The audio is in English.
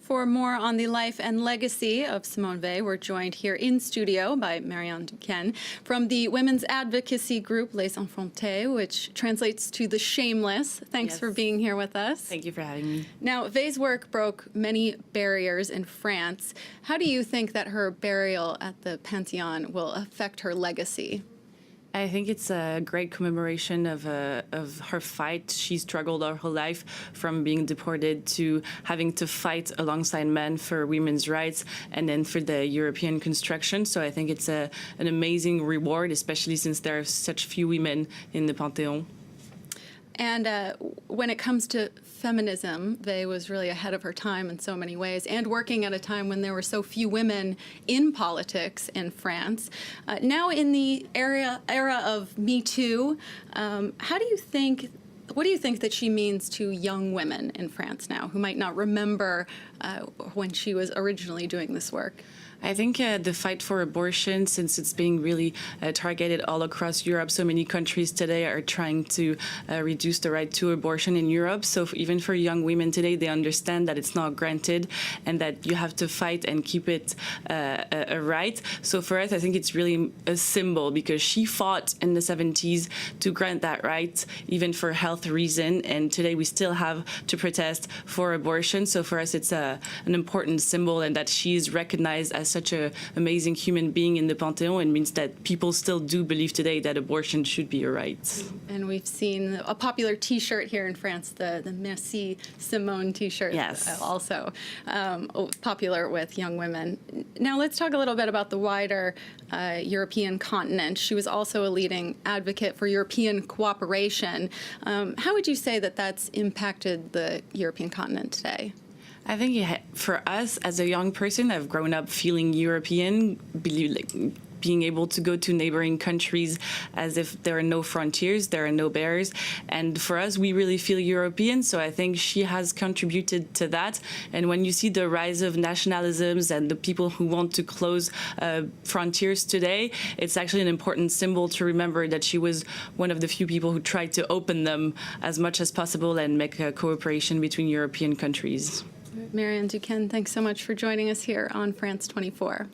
For more on the life and legacy of Simone Veil, we're joined here in studio by Marion Duquesne from the women's advocacy group Les Effronté-es, which translates to the shameless. Thanks for being here with us. Thank you for having me. Now, Veil's work broke many barriers in France. How do you think that her burial at the Pantheon will affect her legacy? I think it's a great commemoration of her fight. She struggled her whole life from being deported to having to fight alongside men for women's rights and then for the European construction. So I think it's an amazing reward, especially since there are such few women in the Pantheon. And when it comes to feminism, Veil was really ahead of her time in so many ways, and working at a time when there were so few women in politics in France. Now in the era of Me Too, what do you think that she means to young women in France now who might not remember when she was originally doing this work? I think the fight for abortion, since it's being really targeted all across Europe, so many countries today are trying to reduce the right to abortion in Europe. So even for young women today, they understand that it's not granted and that you have to fight and keep it a right. So for us, I think it's really a symbol because she fought in the 70s to grant that right, even for health reason. And today we still have to protest for abortion. So for us, it's an important symbol, and that she is recognized as such an amazing human being in the Pantheon. It means that people still do believe today that abortion should be a right. And we've seen a popular T-shirt here in France, the Merci Simone T-shirt, yes, also popular with young women. Now let's talk a little bit about the wider European continent. She was also a leading advocate for European cooperation. How would you say that that's impacted the European continent today? I think for us, as a young person, I've grown up feeling European, being able to go to neighboring countries as if there are no frontiers, there are no barriers. And for us, we really feel European. So I think she has contributed to that. And when you see the rise of nationalisms and the people who want to close frontiers today, it's actually an important symbol to remember that she was one of the few people who tried to open them as much as possible and make a cooperation between European countries. Marion Duquesne, thanks so much for joining us here on France 24.